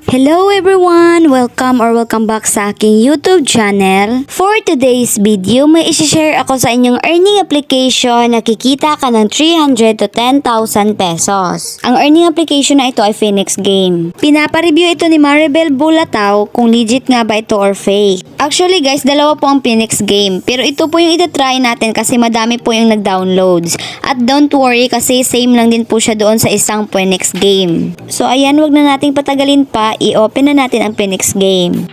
Hello everyone! Welcome back sa aking YouTube channel. For today's video, may isi-share ako sa inyong earning application na kikita ka ng 300 to 10,000 pesos. Ang earning application na ito ay Phoenix Game. Pinapa-review ito ni Maribel Bulatao kung legit nga ba ito or fake. Actually guys, dalawa po ang Phoenix Game. Pero ito po yung itatry natin kasi madami po yung nag-downloads. At don't worry kasi same lang din po siya doon sa isang Phoenix Game. So ayan, wag na nating patagalin pa. I-open na natin ang Phoenix Game.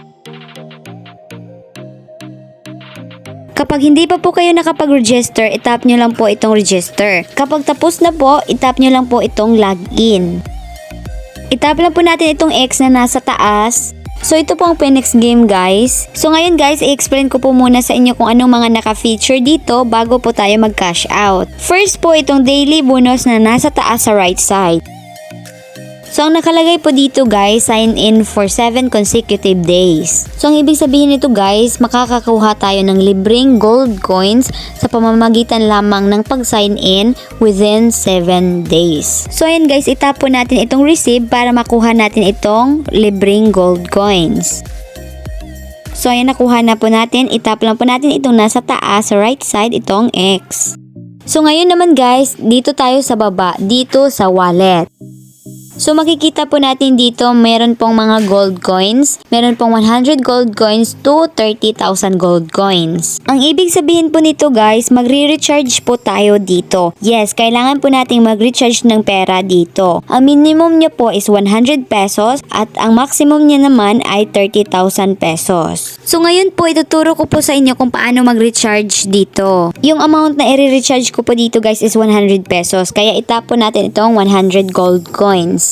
Kapag hindi pa po kayo nakapag-register, itap nyo lang po itong register. Kapag tapos na po, itap nyo lang po itong login. Itap lang po natin itong X na nasa taas. So ito po ang Phoenix Game guys. So ngayon guys, i-explain ko po muna sa inyo kung anong mga naka-feature dito bago po tayo mag-cash out. First po itong daily bonus na nasa taas sa right side. So, ang nakalagay po dito guys, sign in for 7 consecutive days. So, ang ibig sabihin nito guys, makakakuha tayo ng libreng gold coins sa pamamagitan lamang ng pag-sign in within 7 days. So, ayan guys, itap po natin itong receive para makuha natin itong libreng gold coins. So, ayan, nakuha na po natin. Itap lang po natin itong nasa taas sa right side, itong X. So, ngayon naman guys, dito tayo sa baba, dito sa wallet. So makikita po natin dito meron pong mga gold coins, meron pong 100 gold coins to 30,000 gold coins. Ang ibig sabihin po nito guys, magre-recharge po tayo dito. Yes, kailangan po nating mag-recharge ng pera dito. Ang minimum niya po is 100 pesos at ang maximum niya naman ay 30,000 pesos. So ngayon po ituturo ko po sa inyo kung paano mag-recharge dito. Yung amount na i-recharge ko po dito guys is 100 pesos. Kaya itap po natin itong 100 gold coins.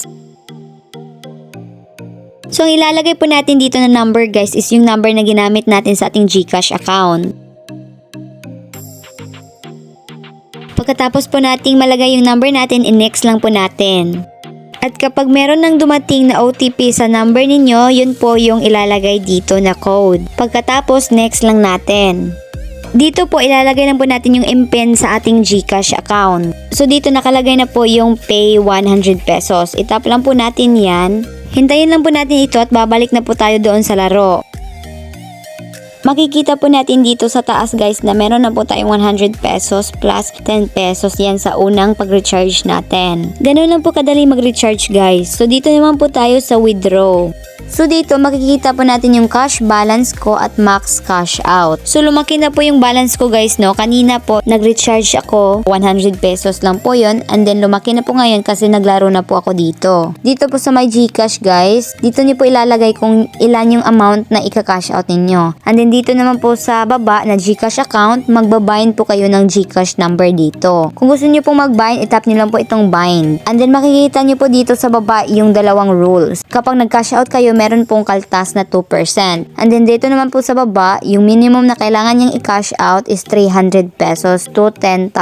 So, ang ilalagay po natin dito na number guys is yung number na ginamit natin sa ating GCash account. Pagkatapos po nating malagay yung number natin, i-next lang po natin. At kapag meron nang dumating na OTP sa number ninyo, yun po yung ilalagay dito na code. Pagkatapos, next lang natin. Dito po ilalagay lang po natin yung MPIN sa ating GCash account. So, dito nakalagay na po yung pay 100 pesos. Itap lang po natin yan. Hintayin lang po natin ito at babalik na po tayo doon sa laro. Makikita po natin dito sa taas guys na meron na po tayong 100 pesos plus 10 pesos yan sa unang pag-recharge natin. Ganun lang po kadali mag-recharge guys. So dito naman po tayo sa withdraw. So dito makikita po natin yung cash balance ko at max cash out. So lumaki na po yung balance ko guys no. Kanina po nag-recharge ako 100 pesos lang po yon and then lumaki na po ngayon kasi naglaro na po ako dito. Dito po sa my GCash guys, dito niyo po ilalagay kung ilan yung amount na ika-cash out ninyo. And then dito naman po sa baba na GCash account, magbabind po kayo ng GCash number dito. Kung gusto niyo pong mag-bind, itap niyo lang po itong bind. And then makikita niyo po dito sa baba yung dalawang rules. Kapag nag-cash out kayo, meron pong kaltas na 2%. And then dito naman po sa baba, yung minimum na kailangan niyang i-cash out is 300 pesos to 10,000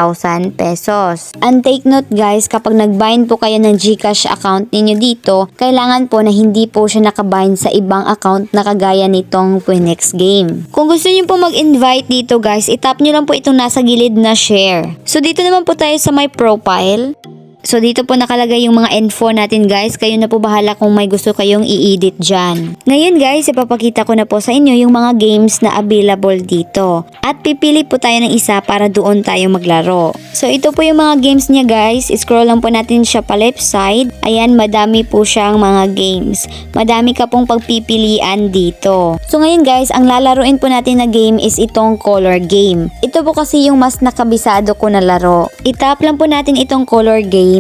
pesos. And take note guys, kapag nag-bind po kayo ng GCash account ninyo dito, kailangan po na hindi po siya nakabind sa ibang account na kagaya nitong Phoenix Game. Kung gusto niyo po mag-invite dito guys, itap niyo lang po itong nasa gilid na share. So dito naman po tayo sa my profile. So dito po nakalagay yung mga info natin guys. Kayo na po bahala kung may gusto kayong i-edit dyan. Ngayon guys, ipapakita ko na po sa inyo yung mga games na available dito. At pipili po tayo ng isa para doon tayo maglaro. So ito po yung mga games niya guys. Scroll lang po natin siya pa left side. Ayan, madami po siyang mga games. Madami ka pong pagpipilian dito. So ngayon guys, ang lalaruin po natin na game is itong color game. Ito po kasi yung mas nakabisado ko na laro. Itap lang po natin itong color game.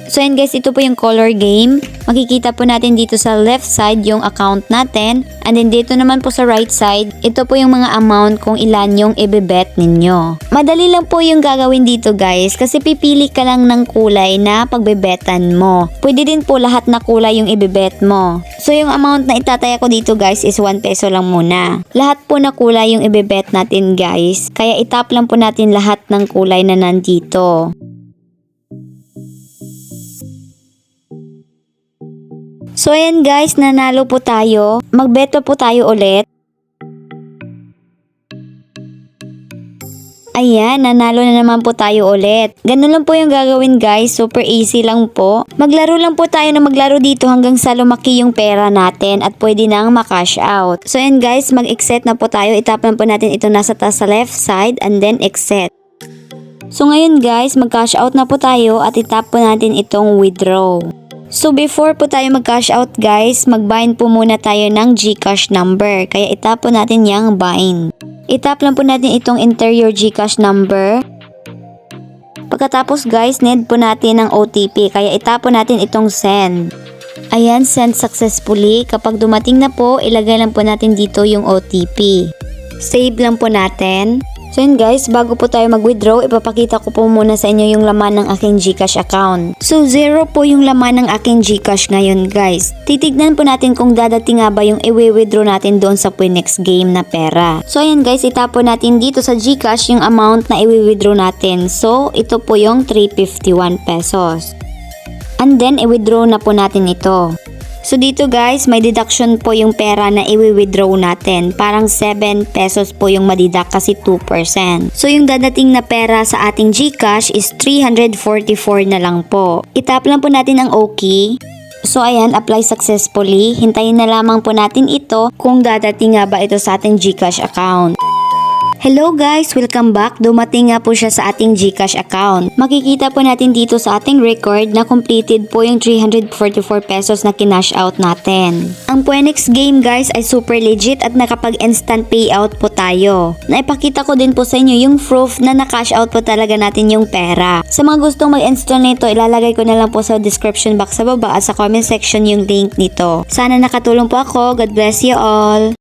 So yan guys, ito po yung color game. Makikita po natin dito sa left side yung account natin. And then dito naman po sa right side, ito po yung mga amount kung ilan yung ibebet ninyo. Madali lang po yung gagawin dito guys kasi pipili ka lang ng kulay na pagbebetan mo. Pwede din po lahat na kulay yung ibebet mo. So yung amount na itataya ko dito guys is 1 peso lang muna. Lahat po na kulay yung ibebet natin guys. Kaya itap lang po natin lahat ng kulay na nandito. So ayan guys, nanalo po tayo. Mag-bet pa po tayo ulit. Ayan, nanalo na naman po tayo ulit. Ganun lang po yung gagawin guys, super easy lang po. Maglaro lang po tayo na maglaro dito hanggang sa lumaki yung pera natin at pwede nang makash out. So yan guys, mag-exit na po tayo. Itap lang po natin ito nasa taas sa left side and then exit. So ngayon guys, mag-cash out na po tayo at itap po natin itong withdraw. So before po tayo mag-cash out guys, mag-bind po muna tayo ng GCash number. Kaya itap po natin yung bind. Itap lang po natin itong enter your GCash number. Pagkatapos guys, need po natin ng OTP. Kaya itap po natin itong send. Ayan, send successfully. Kapag dumating na po, ilagay lang po natin dito yung OTP. Save lang po natin. So yun guys, bago po tayo mag-withdraw, ipapakita ko po muna sa inyo yung laman ng aking GCash account. So 0 po yung laman ng aking GCash ngayon guys. Titignan po natin kung dadating nga ba yung i-withdraw natin doon sa Phoenix game na pera. So ayan guys, itapo natin dito sa GCash yung amount na i-withdraw natin. So ito po yung 351 pesos. And then i-withdraw na po natin ito. So dito guys, may deduction po yung pera na i-withdraw natin. Parang 7 pesos po yung madidak kasi 2%. So yung dadating na pera sa ating GCash is 344 na lang po. Itap lang po natin ang OK. So ayan, apply successfully. Hintayin na lamang po natin ito kung dadating nga ba ito sa ating GCash account. Hello guys! Welcome back! Dumating nga po siya sa ating GCash account. Makikita po natin dito sa ating record na completed po yung 344 pesos na kinash out natin. Ang Phoenix game guys ay super legit at nakapag-instant payout po tayo. Naipakita ko din po sa inyo yung proof na na-cash out po talaga natin yung pera. Sa mga gustong mag-install nito, ilalagay ko na lang po sa description box sa baba at sa comment section yung link nito. Sana nakatulong po ako. God bless you all!